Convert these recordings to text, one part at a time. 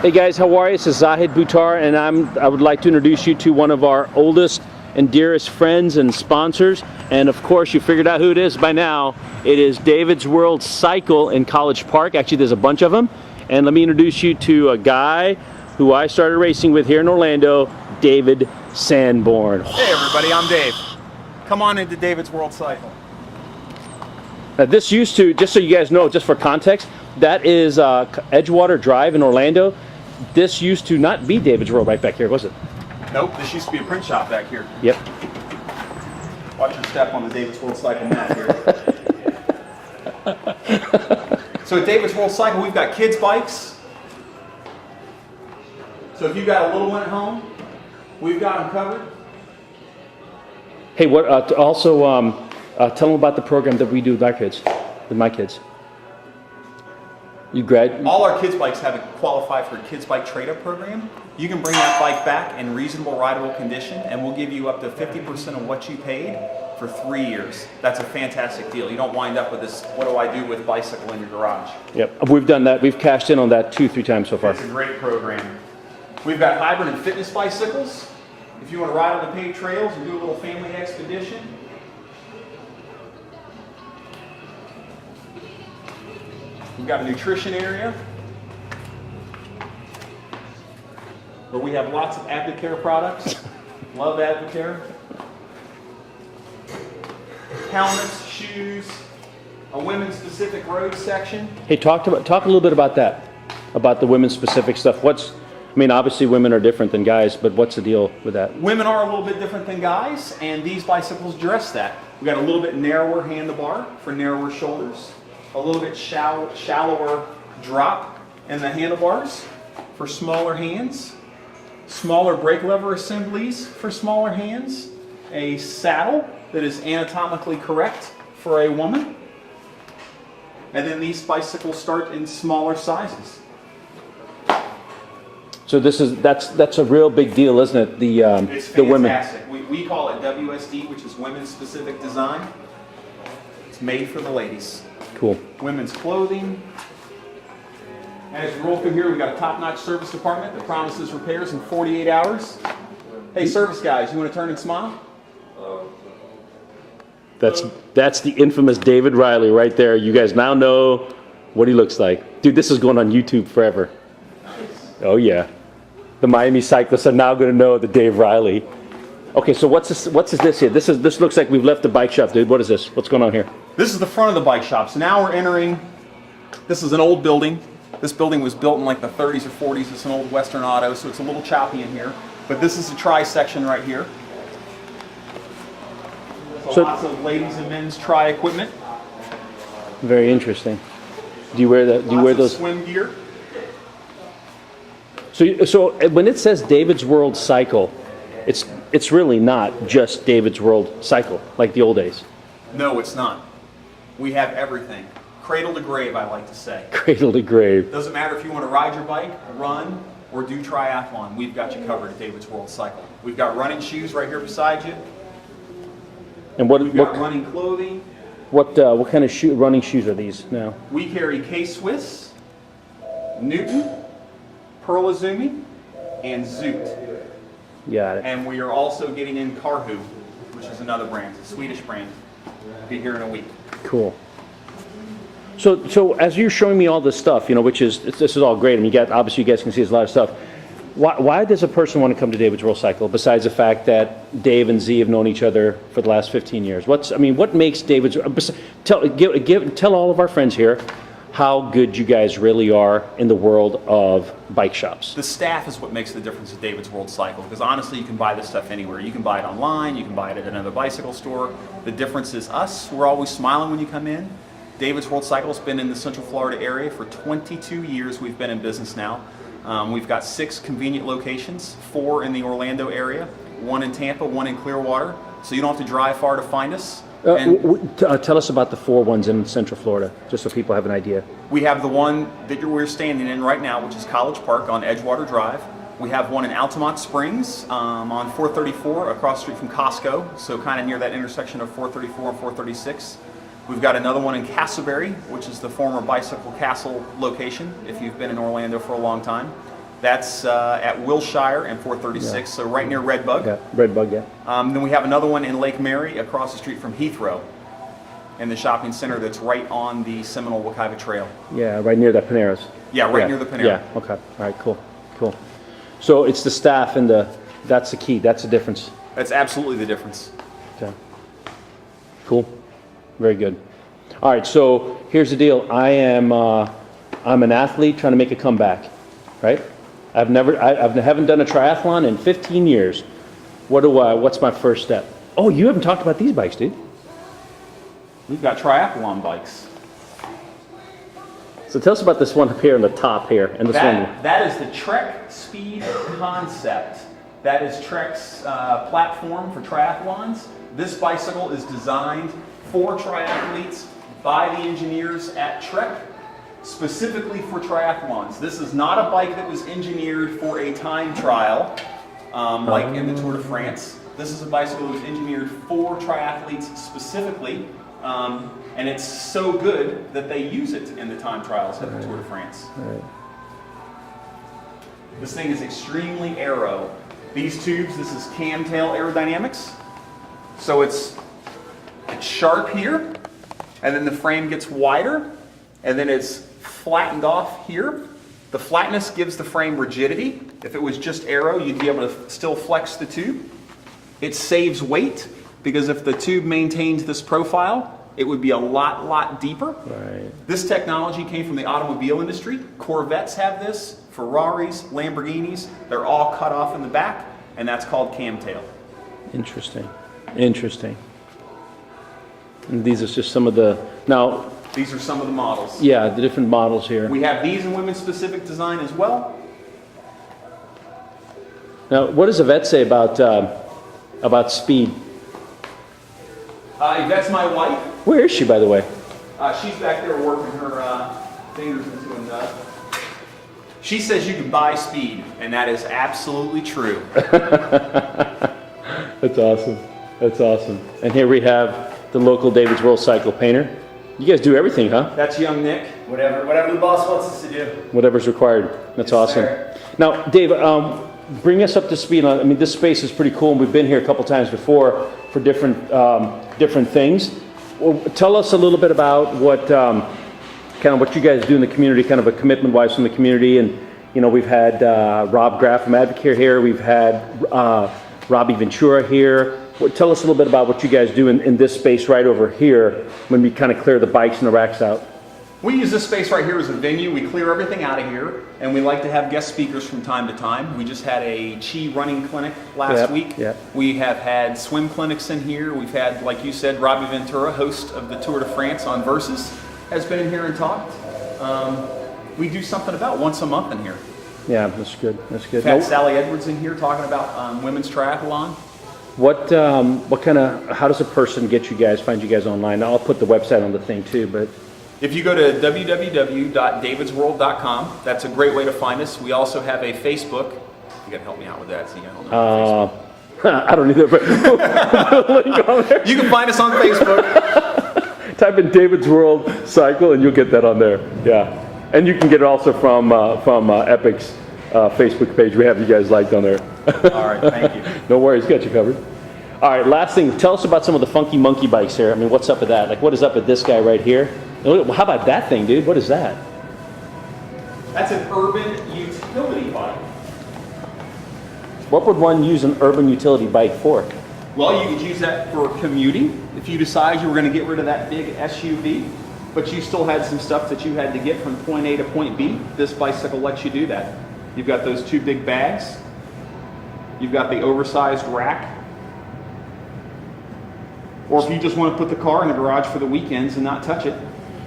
Hey guys, how are you? This is Zahid Buttar, and I would like to introduce you to one of our oldest and dearest friends and sponsors. And of course, you figured out who it is by now. It is David's World Cycle in College Park. Actually, there's a bunch of them. And let me introduce you to a guy who I started racing with here in Orlando, David Sanborn. Hey everybody, I'm Dave. Come on into David's World Cycle. Now this used to, just so you guys know, just for context, that is Edgewater Drive in Orlando. This used to not be David's World right back here, was it? Nope, this used to be a print shop back here. Yep. Watch your step on the David's World Cycle map here. So at David's World Cycle, we've got kids' bikes. So if you've got a little one at home, we've got them covered. Hey, what? Also, tell them about the program that we do with our kids, with my kids. All our kids' bikes have qualify for a kids' bike trade-up program. You can bring that bike back in reasonable rideable condition, and we'll give you up to 50% of what you paid for 3 years. That's a fantastic deal. You don't wind up with this, what do I do with bicycle in your garage? Yep, we've done that. We've cashed in on that 2-3 times so far. It's a great program. We've got hybrid and fitness bicycles. If you want to ride on the paved trails and do a little family expedition. We've got a nutrition area where we have lots of Advocare products. Love Advocare. Helmets, shoes, a women's specific road section. Hey, talk a little bit about that, about the women's specific stuff. I mean, obviously women are different than guys, but what's the deal with that? Women are a little bit different than guys, and these bicycles address that. We got a little bit narrower handlebar for narrower shoulders. A little bit shallower drop in the handlebars for smaller hands, smaller brake lever assemblies for smaller hands, a saddle that is anatomically correct for a woman, and then these bicycles start in smaller sizes. So that's a real big deal, isn't it? It's the women. fantastic. We call it WSD, which is women's specific design. It's made for the ladies. Cool. Women's clothing. And as we roll through here, we've got a top-notch service department that promises repairs in 48 hours. Hey, service guys, you want to turn and smile? That's the infamous David Riley right there. You guys now know what he looks like. Dude, this is going on YouTube forever. Oh yeah. The Miami cyclists are now going to know the Dave Riley. Okay, so what's this here? This looks like we've left the bike shop, dude. What is this? What's going on here? This is the front of the bike shop. So now we're entering, this is an old building. This building was built in like the 30s or 40s. It's an old Western Auto, so it's a little choppy in here. But this is the tri-section right here. So lots of ladies and men's tri equipment. Very interesting. Do you wear that? Do you wear those? Swim gear. So when it says David's World Cycle, it's really not just David's World Cycle like the old days. No, it's not. We have everything. Cradle to grave, I like to say. Cradle to grave. Doesn't matter if you want to ride your bike, run, or do triathlon. We've got you covered at David's World Cycle. We've got running shoes right here beside you. And we've got running clothing. What kind of running shoes are these now? We carry K-Swiss, Newton, Pearl Izumi, and Zoot. Got it. And we are also getting in Karhu, which is another brand, a Swedish brand. Be here in a week. Cool. So as you're showing me all this stuff, this is all great. I mean, obviously you guys can see there's a lot of stuff. Why does a person want to come to David's World Cycle besides the fact that Dave and Z have known each other for the last 15 years? What makes David's? Tell all of our friends here how good you guys really are in the world of bike shops. The staff is what makes the difference at David's World Cycle, because honestly you can buy this stuff anywhere. You can buy it online, you can buy it at another bicycle store. The difference is us, we're always smiling when you come in. David's World Cycle's been in the Central Florida area for 22 years. We've been in business now. We've got 6 convenient locations, 4 in the Orlando area, 1 in Tampa, 1 in Clearwater, so you don't have to drive far to find us. Tell us about the 4 ones in Central Florida, just so people have an idea. We have the one that we're standing in right now, which is College Park on Edgewater Drive. We have one in Altamont Springs on 434 across the street from Costco, so kind of near that intersection of 434 and 436. We've got another one in Castleberry, which is the former Bicycle Castle location, if you've been in Orlando for a long time. That's at Wilshire and 436, so right near Redbug. Yeah, Redbug, yeah. Then we have another one in Lake Mary across the street from Heathrow in the shopping center that's right on the Seminole Wekiva Trail. Yeah, right near that Panera's. Yeah, right near the Panera. Yeah, okay. All right, cool, cool. So it's the staff and that's the key, that's the difference. That's absolutely the difference. Okay. Cool. Very good. All right, so here's the deal. I'm an athlete trying to make a comeback, right? I haven't done a triathlon in 15 years. What's my first step? Oh, you haven't talked about these bikes, dude. We've got triathlon bikes. So tell us about this one up here on the top here, and this one. That is the Trek Speed Concept. That is Trek's platform for triathlons. This bicycle is designed for triathletes by the engineers at Trek, specifically for triathlons. This is not a bike that was engineered for a time trial, like in the Tour de France. This is a bicycle that was engineered for triathletes specifically, and it's so good that they use it in the time trials at the Tour de France. Right. This thing is extremely aero. These tubes, this is Camtail Aerodynamics. So it's sharp here, and then the frame gets wider, and then it's flattened off here. The flatness gives the frame rigidity. If it was just aero, you'd be able to still flex the tube. It saves weight, because if the tube maintained this profile, it would be a lot deeper. Right. This technology came from the automobile industry. Corvettes have this, Ferraris, Lamborghinis, they're all cut off in the back, and that's called Camtail. Interesting. Interesting. And these are just some of the, now, These are some of the models. yeah, the different models here. We have these in women's specific design as well. Now, what does Yvette say about speed? That's my wife. Where is she, by the way? She's back there working her fingers into a nut. She says you can buy speed, and that is absolutely true. That's awesome. That's awesome. And here we have the local David's World Cycle painter. You guys do everything, huh? That's young Nick. Whatever the boss wants us to do. Whatever's required. That's Yes, awesome. sir. Now, Dave, bring us up to speed on, I mean, this space is pretty cool, and we've been here a couple times before for different things. Well, tell us a little bit about what, kind of what you guys do in the community, kind of a commitment-wise from the community. And, you know, we've had Rob Graff from Advocare here. We've had Robbie Ventura here. Tell us a little bit about what you guys do in this space right over here when we kind of clear the bikes and the racks out. We use this space right here as a venue. We clear everything out of here, and we like to have guest speakers from time to time. We just had a Chi running clinic last week. Yep. We have had swim clinics in here. We've had, like you said, Robbie Ventura, host of the Tour de France on Versus, has been in here and talked. We do something about once a month in here. Yeah, that's good. That's good. We've had Now, Sally Edwards in here talking about women's triathlon. what kind of, how does a person get you guys, find you guys online? I'll put the website on the thing too, but If you go to www.davidsworld.com, that's a great way to find us. We also have a Facebook. You gotta help me out with that, so you don't know. I don't either, but link on there. You can find us on Facebook. Type in David's World Cycle and you'll get that on there. Yeah. And you can get it also from Epic's Facebook page. We have you guys liked on there. All right, thank you. No worries, got you covered. All right, last thing, tell us about some of the funky monkey bikes here. I mean, what's up with that? Like, what is up with this guy right here? How about that thing, dude? What is that? That's an urban utility bike. What would one use an urban utility bike for? Well, you could use that for commuting. If you decide you were going to get rid of that big SUV, but you still had some stuff that you had to get from point A to point B, this bicycle lets you do that. You've got those two big bags. You've got the oversized rack. Or if you just want to put the car in the garage for the weekends and not touch it.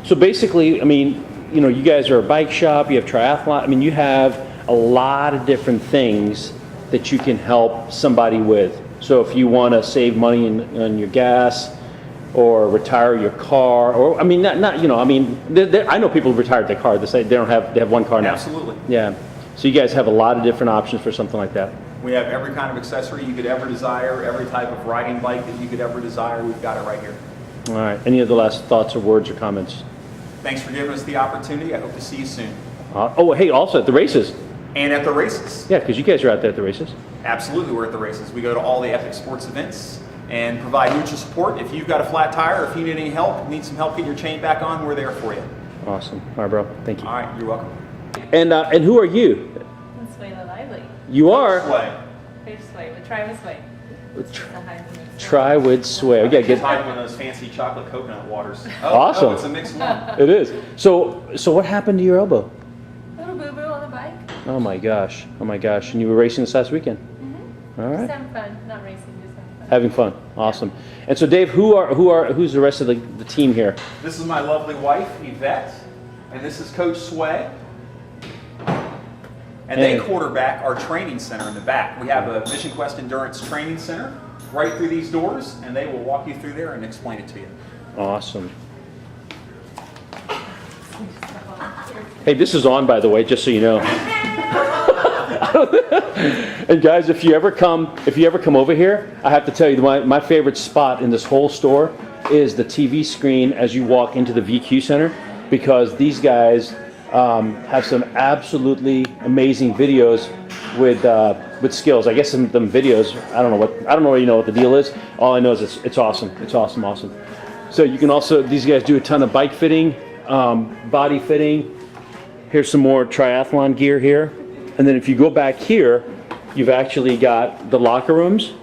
So basically, I mean, you know, you guys are a bike shop, you have triathlon, I mean, you have a lot of different things that you can help somebody with. So if you want to save money on your gas, or retire your car, or, I mean, not you know, I mean, I know people who retired their car, they have one car now. Absolutely. Yeah. So you guys have a lot of different options for something like that. We have every kind of accessory you could ever desire, every type of riding bike that you could ever desire, we've got it right here. All right. Any other last thoughts or words or comments? Thanks for giving us the opportunity. I hope to see you soon. Oh, hey, also at the races. And at the races. Yeah, because you guys are out there at the races. Absolutely, we're at the races. We go to all the Epic Sports events and provide mutual support. If you've got a flat tire, or if you need any help, need some help getting your chain back on, we're there for you. Awesome. All right, bro. Thank you. All right, you're welcome. And who are you? I'm Swayla Lively. You are Sway. Coach Sway, but try with Sway. Try with Sway. Yeah, Get get tied one of those fancy chocolate coconut waters. Awesome. Oh, it's a mixed one. it is. So what happened to your elbow? Little boo boo on the bike. Oh my gosh. Oh my gosh. And you were racing this last weekend. All Just right. having fun, not racing, just having fun. Having fun. Awesome. And so Dave, who's the rest of the team here? This is my lovely wife, Yvette, and this is Coach Sway. And they quarterback our training center in the back. We have a Vision Quest Endurance Training Center right through these doors, and they will walk you through there and explain it to you. Awesome. Hey, this is on, by the way, just so you know. And guys, if you ever come over here, I have to tell you, my favorite spot in this whole store is the TV screen as you walk into the VQ Center, because these guys have some absolutely amazing videos with skills. I guess some of them videos, I don't really know what the deal is. All I know is it's awesome. It's awesome. So you can also, these guys do a ton of bike fitting, body fitting. Here's some more triathlon gear here. And then if you go back here, you've actually got the locker rooms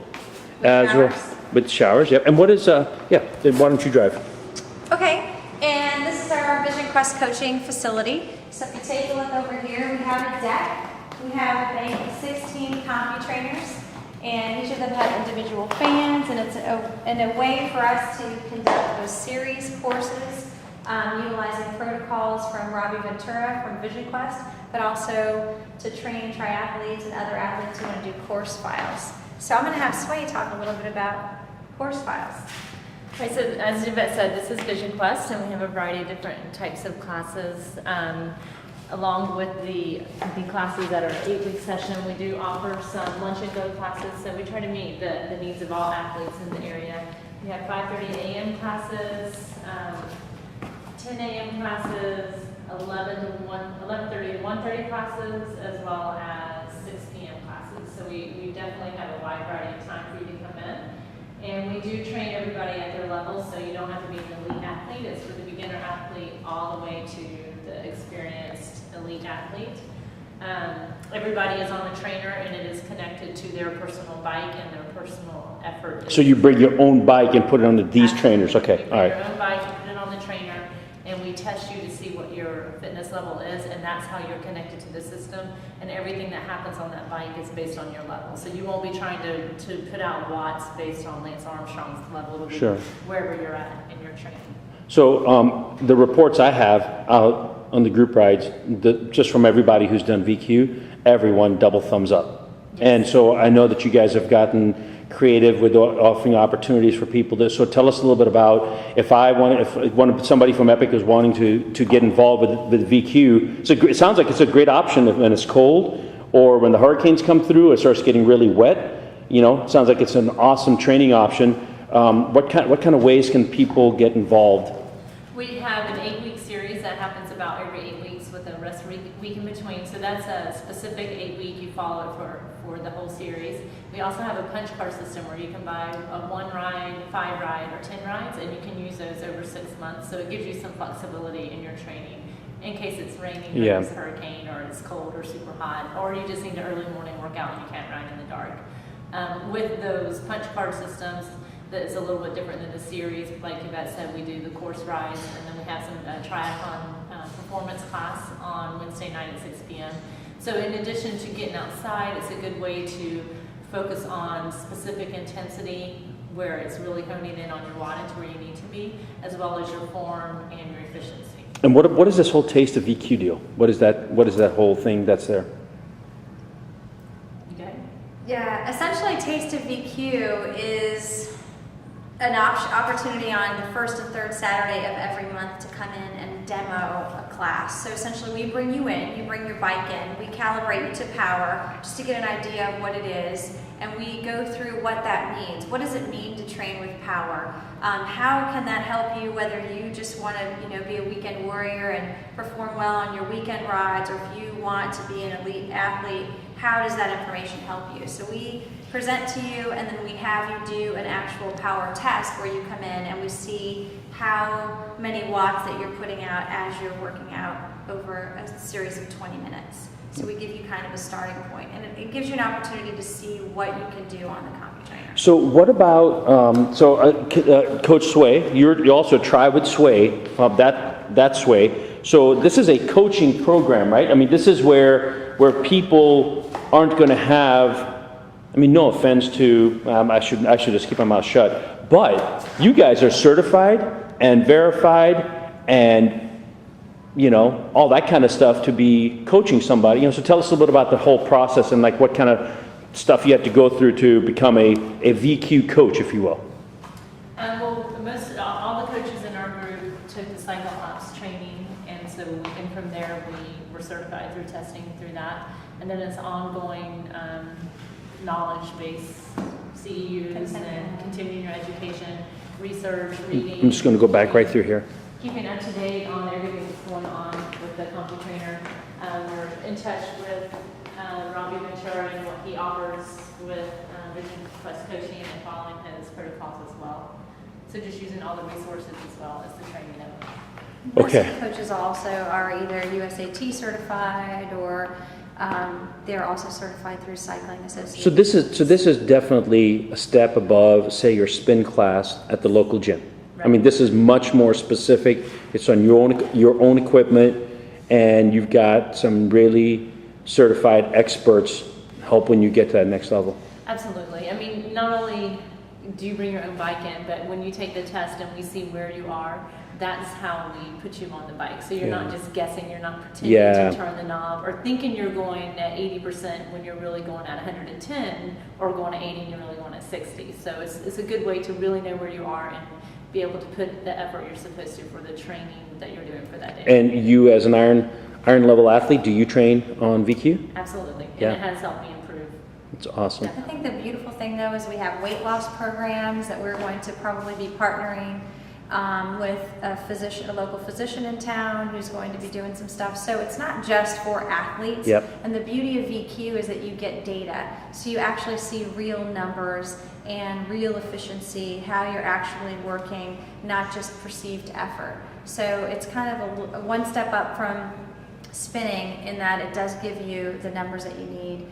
with showers. Yep. And what is then why don't you drive? Okay, and this is our Vision Quest coaching facility. So if you take a look over here, we have a deck. We have a bank of 16 CompuTrainers, and each of them have individual fans, and it's a way for us to conduct those series courses, utilizing protocols from Robbie Ventura from Vision Quest, but also to train triathletes and other athletes who want to do course files. So I'm going to have Sway talk a little bit about course files. Right, so as Yvette said, this is Vision Quest, and we have a variety of different types of classes. Along with the classes that are 8-week session, we do offer some lunch and go classes, so we try to meet the needs of all athletes in the area. We have 5:30 a.m. classes, 10 a.m. classes, 11:30 to 1:30 classes, as well as 6 p.m. classes. So we definitely have a wide variety of time for you to come in. And we do train everybody at their level, so you don't have to be an elite athlete. It's for the beginner athlete all the way to the experienced elite athlete. Everybody is on the trainer, and it is connected to their personal bike and their personal effort. So you bring your own bike and put it onto these trainers. Okay, You all bring right. your own bike, you put it on the trainer, and we test you to see what your fitness level is, and that's how you're connected to the system. And everything that happens on that bike is based on your level. So you won't be trying to put out watts based on Lance Armstrong's level. It'll be Sure. wherever you're at in your training. So the reports I have out on the group rides, just from everybody who's done VQ, everyone double thumbs up. Yes. And so I know that you guys have gotten creative with offering opportunities for people to, so tell us a little bit about if somebody from Epic is wanting to get involved with VQ. It sounds like it's a great option when it's cold, or when the hurricanes come through, it starts getting really wet. It sounds like it's an awesome training option. What kind of ways can people get involved? We have an 8-week series that happens about every 8 weeks with a rest week in between. So that's a specific 8-week. You follow it for the whole series. We also have a punch card system where you can buy a 1 ride, 5 ride, or 10 rides, and you can use those over 6 months. So it gives you some flexibility in your training in case it's raining, or it's hurricane, or it's cold or super hot, or you just need an early morning workout and you can't ride in the dark. With those punch card systems, that is a little bit different than the series. Like Yvette said, we do the course rides, and then we have some triathlon performance class on Wednesday night at 6 p.m. So in addition to getting outside, it's a good way to focus on specific intensity where it's really honing in on your wattage where you need to be, as well as your form and your efficiency. And what is this whole Taste of VQ deal? What is that whole thing that's there? Okay? Yeah, essentially Taste of VQ is an opportunity on the first and third Saturday of every month to come in and demo a class. So essentially we bring you in, you bring your bike in, we calibrate you to power just to get an idea of what it is, and we go through what that means. What does it mean to train with power? How can that help you, whether you just want to be a weekend warrior and perform well on your weekend rides, or if you want to be an elite athlete, how does that information help you? So we present to you, and then we have you do an actual power test where you come in and we see how many watts that you're putting out as you're working out over a series of 20 minutes. So we give you kind of a starting point, and it gives you an opportunity to see what you can do on the CompuTrainer. So what about, Coach Sway, you also try with Sway, that Sway. So this is a coaching program, right? I mean, this is where people aren't going to have, I mean, no offense to, I should just keep my mouth shut, but you guys are certified and verified and, all that kind of stuff to be coaching somebody. So tell us a little bit about the whole process and like what kind of stuff you have to go through to become a VQ coach, if you will. Well, all the coaches in our group took the Cycle Ops training, and from there we were certified through testing through that, and then it's ongoing knowledge-based CEUs and continuing your education, research, reading. I'm just going to go back right through here. Keeping up to date on everything that's going on with the CompuTrainer. We're in touch with Robbie Ventura and what he offers with Vision Quest coaching and following his protocols as well. So just using all the resources as well as the training of it. Most Okay. of the coaches also are either USAT certified, or they're also certified through Cycling Association. So this is definitely a step above, say, your spin class at the local gym. I mean, this is much more specific. It's on your own equipment, and you've got some really certified experts help when you get to that next level. Absolutely. I mean, not only do you bring your own bike in, but when you take the test and we see where you are, that's how we put you on the bike. So you're not just guessing, you're not pretending to turn the knob or thinking you're going at 80% when you're really going at 110, or going at 80 and you're really going at 60. So it's a good way to really know where you are and be able to put the effort you're supposed to for the training that you're doing for that day. And you, as an iron level athlete, do you train on VQ? Absolutely. And Yeah. it has helped me improve. It's awesome. I think the beautiful thing though is we have weight loss programs that we're going to probably be partnering with a local physician in town who's going to be doing some stuff. So it's not just for athletes. Yep. And the beauty of VQ is that you get data. So you actually see real numbers and real efficiency, how you're actually working, not just perceived effort. So it's kind of a one step up from spinning in that it does give you the numbers that you need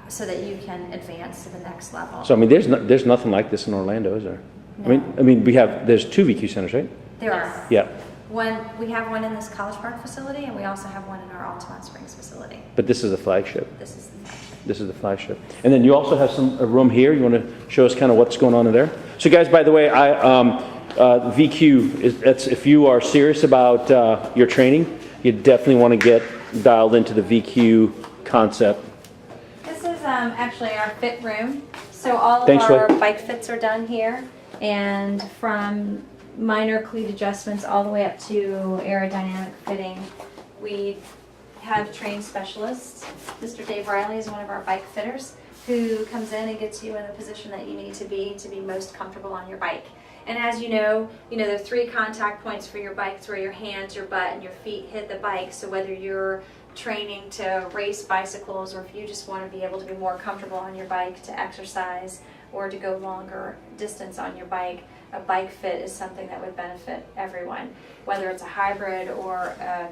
so that you can advance to the next level. So I mean, there's nothing like this in Orlando, is there? No. I mean, there's 2 VQ centers, right? There are. Yeah. We have one in this College Park facility, and we also have one in our Altamont Springs facility. But this is the flagship. This is the flagship. This is the flagship. And then you also have a room here. You want to show us kind of what's going on in there? So guys, by the way, VQ, if you are serious about your training, you definitely want to get dialed into the VQ concept. This is actually our fit room. So all of Thanks, our Ray. bike fits are done here, and from minor cleat adjustments all the way up to aerodynamic fitting, we have trained specialists. Mr. Dave Riley is one of our bike fitters who comes in and gets you in the position that you need to be most comfortable on your bike. And as you know, there are 3 contact points for your bike. It's where your hands, your butt, and your feet hit the bike. So whether you're training to race bicycles, or if you just want to be able to be more comfortable on your bike to exercise or to go longer distance on your bike, a bike fit is something that would benefit everyone, whether it's a hybrid or a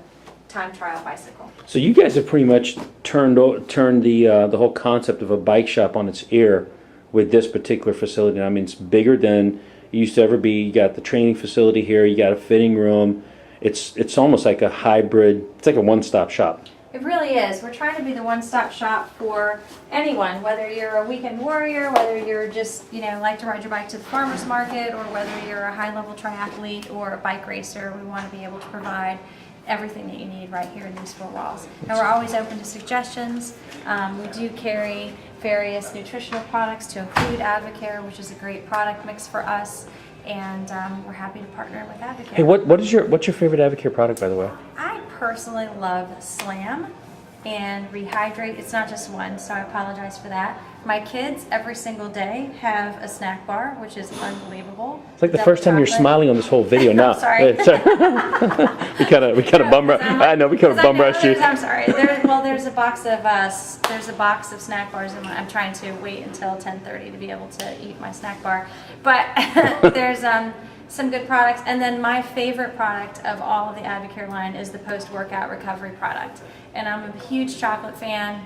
time trial bicycle. So you guys have pretty much turned the whole concept of a bike shop on its ear with this particular facility. I mean, it's bigger than it used to ever be. You got the training facility here. You got a fitting room. It's almost like a hybrid. It's like a one-stop shop. It really is. We're trying to be the one-stop shop for anyone, whether you're a weekend warrior, whether you're just, like to ride your bike to the farmer's market, or whether you're a high-level triathlete or a bike racer. We want to be able to provide everything that you need right here in these 4 walls. And we're always open to suggestions. We do carry various nutritional products to include Advocare, which is a great product mix for us. And we're happy to partner with Advocare. Hey, what's your favorite Advocare product, by the way? I personally love Slam and Rehydrate. It's not just one, so I apologize for that. My kids every single day have a snack bar, which is unbelievable. It's like the Double first time you're chocolate. smiling on this whole video now. Sorry. We kind of bum rush. I know we kind of bum rush you. I'm sorry. There's a box of snack bars, and I'm trying to wait until 10:30 to be able to eat my snack bar. But there's some good products, and then my favorite product of all of the Advocare line is the post-workout recovery product. And I'm a huge chocolate fan.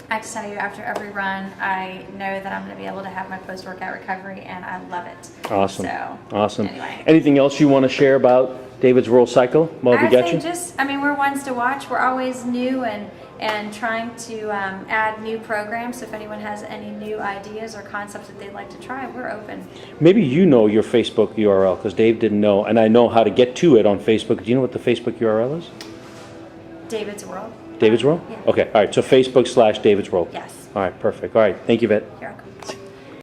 I have to tell you, after every run, I know that I'm going to be able to have my post-workout recovery, and I love it. Awesome. So, Awesome. Anyway. Anything else you want to share about David's World Cycle while we I got think you? we're ones to watch. We're always new and trying to add new programs. So if anyone has any new ideas or concepts that they'd like to try, we're open. Maybe you know your Facebook URL because Dave didn't know, and I know how to get to it on Facebook. Do you know what the Facebook URL is? David's World. David's World? Yeah. Okay, all right, so Facebook/David's World. Yes. All right, perfect. All right, thank you, Vet. You're welcome.